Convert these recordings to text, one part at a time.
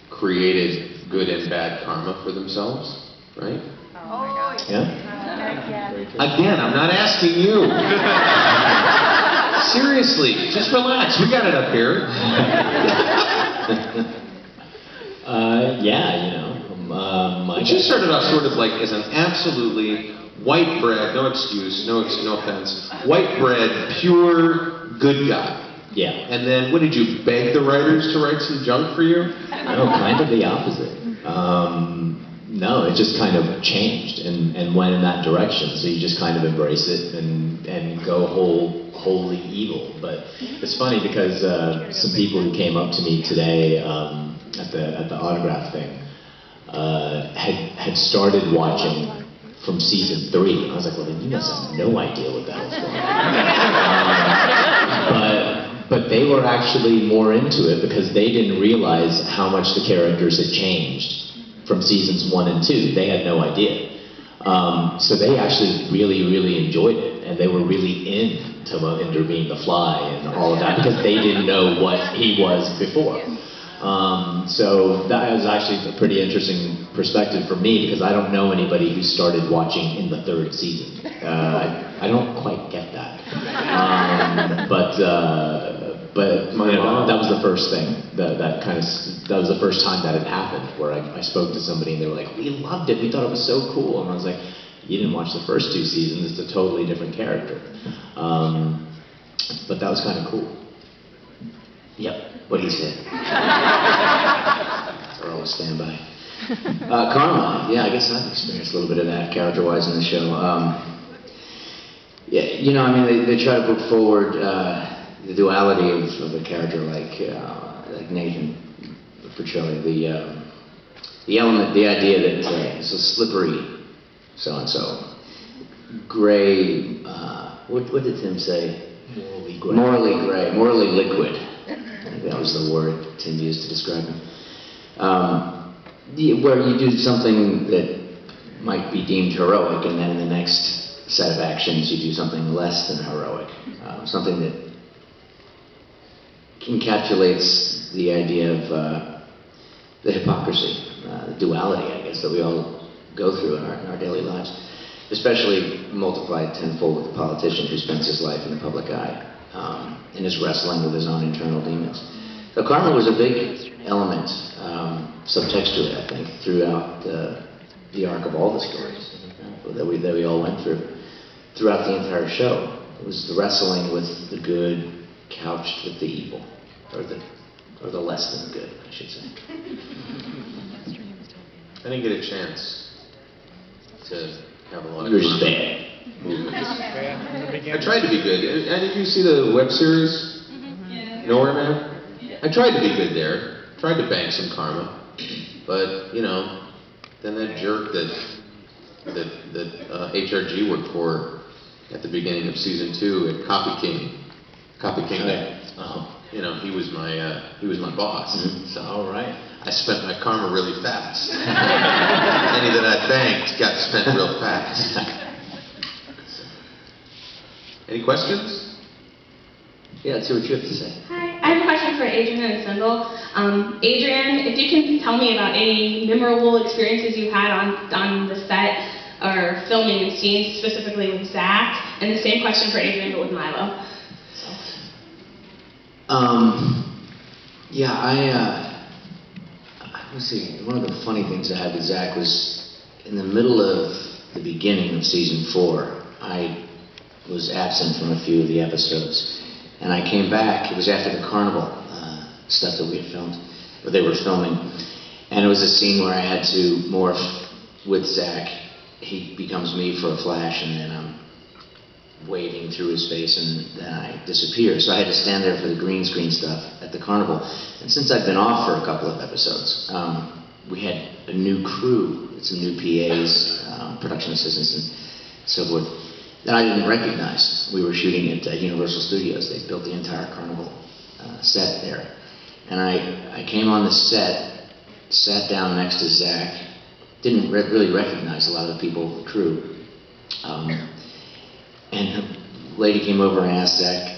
created good and bad karma for themselves, right? Oh, yeah. Again, I'm not asking you. Seriously, just relax. We got it up here. Yeah, you know. But you started off sort of like as an absolutely white bread, no excuse, no offense, white bread, pure good guy. Yeah. And then, what did you beg the writers to write some junk for you? No, kind of the opposite. No, it just kind of changed and went in that direction. So you just kind of embrace it and go wholly evil. But it's funny because some people who came up to me today at the autograph thing had started watching from season 3. I was like, well, then you must have no idea what the hell's going on. But they were actually more into it because they didn't realize how much the characters had changed from seasons 1 and 2. They had no idea. So they actually really enjoyed it, and they were really into being the Fly and all of that because they didn't know what he was before. So that was actually a pretty interesting perspective for me because I don't know anybody who started watching in the 3rd season. I don't quite get that. But you know, that was the first thing that was the first time that had happened where I spoke to somebody and they were like, we loved it, we thought it was so cool, and I was like, you didn't watch the first 2 seasons, it's a totally different character. But that was kind of cool. Yep, what do you say? Or I'll stand by. Karma, yeah, I guess I've experienced a little bit of that character-wise in the show. Yeah, you know, I mean, they try to put forward the duality of a character like Nathan portraying the element, the idea that it's a slippery so-and-so, gray. What did Tim say? Morally gray, morally liquid. I think that was the word Tim used to describe him. Where you do something that might be deemed heroic, and then in the next set of actions you do something less than heroic, something that encapsulates the idea of the hypocrisy, the duality, I guess, that we all go through in our daily lives, especially multiplied tenfold with the politician who spends his life in the public eye and is wrestling with his own internal demons. So karma was a big element, subtextually, I think, throughout the arc of all the stories that we all went through, throughout the entire show. It was the wrestling with the good couched with the evil, or the less than good, I should say. I didn't get a chance to have a lot of Yours is bad. I tried to be good. Did you see the web series? Nowhere Man? I tried to be good there. Tried to bank some karma. But, you know, then that jerk that HRG worked for at the beginning of season 2 at Copy King Day. You know, he was my boss. So all right. I spent my karma really fast. Any that I banked got spent real fast. Any questions? Yeah, let's see what you have to say. Hi, I have a question for Adrian and Sendhil. Adrian, if you can tell me about any memorable experiences you had on the set or filming and scenes, specifically with Zach, and the same question for Adrian but with Milo. Yeah, let's see, one of the funny things I had with Zach was in the middle of the beginning of season 4, I was absent from a few of the episodes, and I came back. It was after the carnival stuff that we had filmed, or they were filming, and it was a scene where I had to morph with Zach. He becomes me for a flash, and then I'm waving through his face, and then I disappear. So I had to stand there for the green screen stuff at the carnival. And since I'd been off for a couple of episodes, we had a new crew, some new PAs, production assistants, and so forth, that I didn't recognize. We were shooting at Universal Studios. They built the entire carnival set there. And I came on the set, sat down next to Zach, didn't really recognize a lot of the people, the crew. And a lady came over and asked Zach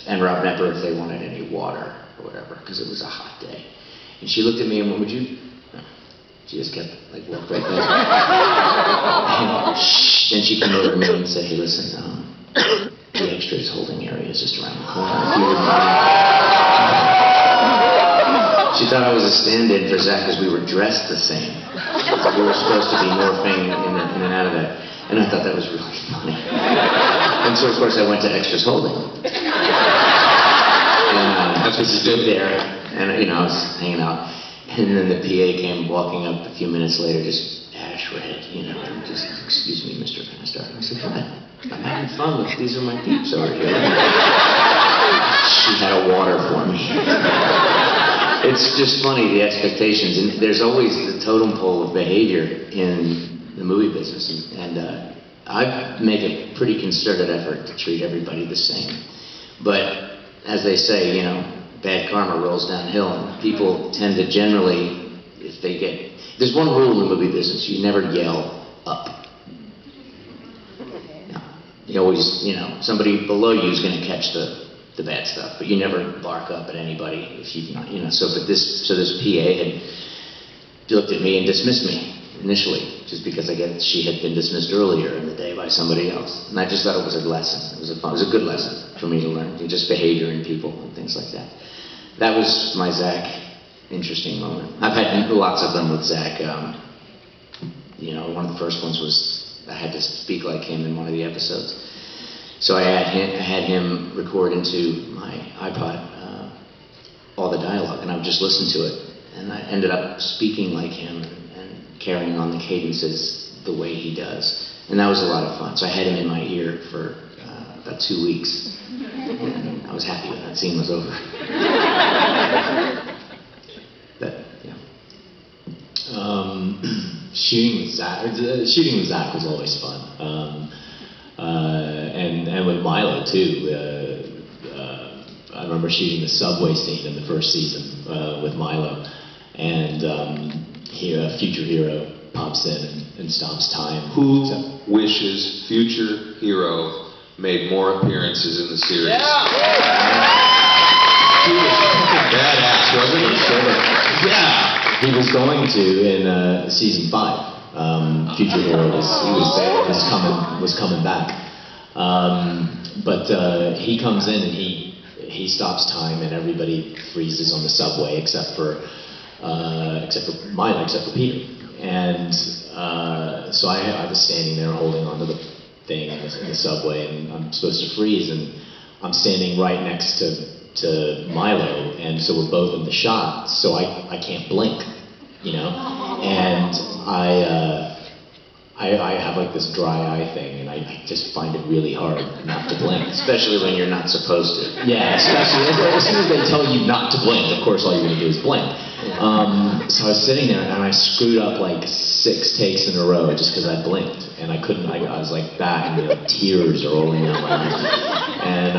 and Rob Nepper if they wanted any water or whatever, because it was a hot day. And she looked at me and went, would you? No. She just kept, like, walked right there. And then she came over to me and said, hey, listen, the extras holding area is just around the corner. If you wouldn't mind. She thought I was a stand-in for Zach because we were dressed the same. We were supposed to be morphing in and out of that. And I thought that was really funny. And so, of course, I went to Extras Holding. And that's what you stood did there, and I was hanging out. And then the PA came walking up a few minutes later, just ash red, and just, excuse me, Mr. Pasdar. I said, what? I'm having fun with, these are my peeps over here. She had a water for me. It's just funny, the expectations. And there's always the totem pole of behavior in the movie business, and I make a pretty concerted effort to treat everybody the same. But as they say, bad karma rolls downhill, and people tend to generally, if they get, there's one rule in the movie business: you never yell up. No. You always, somebody below you is going to catch the bad stuff, but you never bark up at anybody if you've not, So, but this PA had looked at me and dismissed me initially, just because she had been dismissed earlier in the day by somebody else. And I just thought it was a lesson. It was a good lesson for me to learn, just behavior in people and things like that. That was my Zach interesting moment. I've had lots of them with Zach. One of the first ones was I had to speak like him in one of the episodes. So I had him record into my iPod all the dialogue, and I would just listen to it. And I ended up speaking like him and carrying on the cadences the way he does. And that was a lot of fun. So I had him in my ear for about 2 weeks. And I was happy when that scene was over. But, yeah. Shooting with Zach was always fun. And with Milo, too. I remember shooting the subway scene in the first season with Milo. And a future hero pops in and stops time. Who wishes future hero made more appearances in the series? Yeah! He was fucking badass, wasn't he? Yeah! He was going to in season 5. Future hero was coming back. But he comes in and he stops time, and everybody freezes on the subway except for Milo, except for Peter. And so I was standing there holding onto the thing in the subway, and I'm supposed to freeze, and I'm standing right next to Milo, and so we're both in the shot, so I can't blink, and I have like this dry eye thing, and I just find it really hard not to blink. Especially when you're not supposed to. Yeah, especially as soon as they tell you not to blink, of course all you're going to do is blink. So I was sitting there, and I screwed up like 6 takes in a row just because I blinked, and I couldn't. I was like back, and tears are rolling down my eyes, and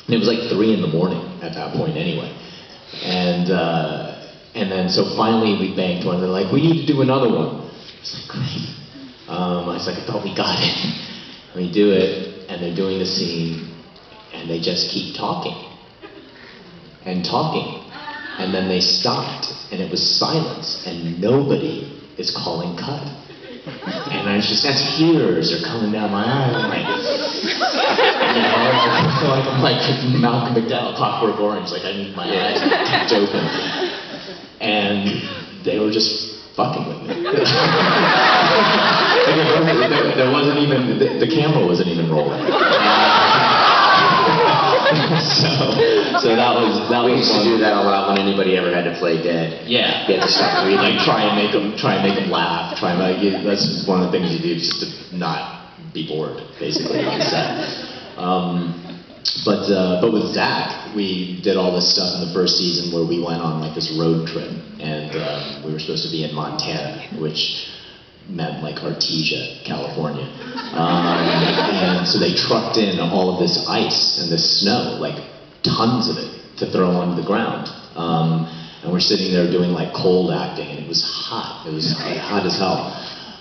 it was like 3 in the morning at that point anyway, and then so finally we banked one. They're like, we need to do another one. I was like, great. I was like, I thought we got it. We do it, and they're doing the scene, and they just keep talking and talking. And then they stopped, and it was silence, and nobody is calling cut. And I just, tears are coming down my eyes. I'm like Malcolm McDowell, Clockwork Orange, like I need my eyes kept open. And they were just fucking with me. There wasn't even, the camera wasn't even rolling. So that was we used to do that a lot when anybody ever had to play dead. Yeah. You had to stop breathing. Like try and make them laugh. That's one of the things you do, just to not be bored, basically, on set. But with Zach, we did all this stuff in the first season where we went on like this road trip, and we were supposed to be in Montana, which meant like Artesia, California. And so they trucked in all of this ice and this snow, like tons of it, to throw onto the ground. And we're sitting there doing like cold acting, and it was hot. It was like, hot as hell.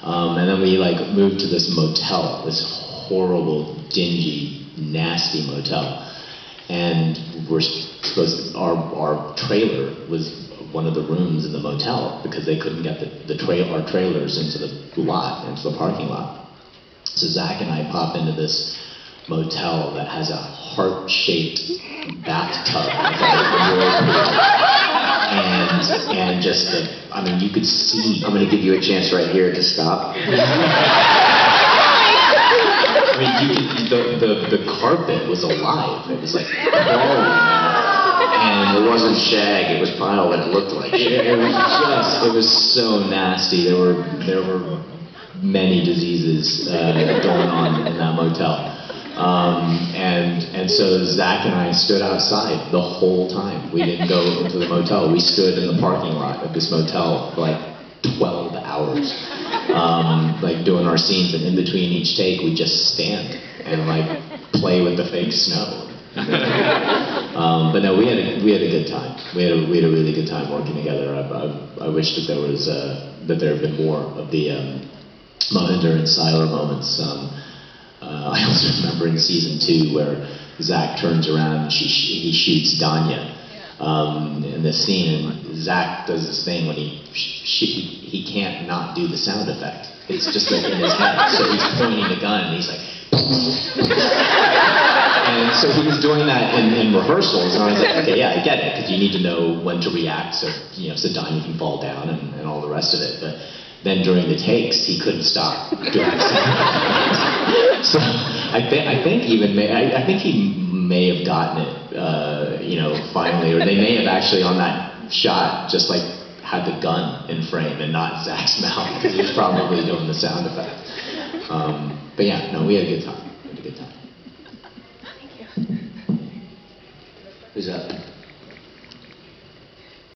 And then we like moved to this motel, this horrible, dingy, nasty motel. And we're supposed to, our trailer was one of the rooms in the motel because they couldn't get our trailers into the lot, into the parking lot. So Zach and I pop into this motel that has a heart-shaped bathtub and just I mean, you could see. I'm going to give you a chance right here to stop. I mean, the carpet was alive. It was like crawling. And it wasn't shag, it was pile that it looked like shag. It was so nasty. There were many diseases going on in that motel. And so Zach and I stood outside the whole time. We didn't go into the motel. We stood in the parking lot of this motel for like 12 hours, like doing our scenes, and in between each take we just stand and like play with the fake snow. But no, we had a good time. We had a really good time working together. I wish that there was that there had been more of the Mohinder and Siler moments. I also remember in season 2 where Zach turns around and he shoots Danya in this scene, and Zach does this thing when he can't not do the sound effect. It's just like in his head. So he's pointing the gun and he's like. And so he was doing that in rehearsals, and I was like, okay, yeah, I get it, because you need to know when to react, so Danya can fall down and all the rest of it. But then during the takes, he couldn't stop doing the sound. So I think he may have gotten it, finally, or they may have actually on that shot just like had the gun in frame and not Zach's mouth, because he was probably doing the sound effect. But yeah, no, we had a good time. Who's up?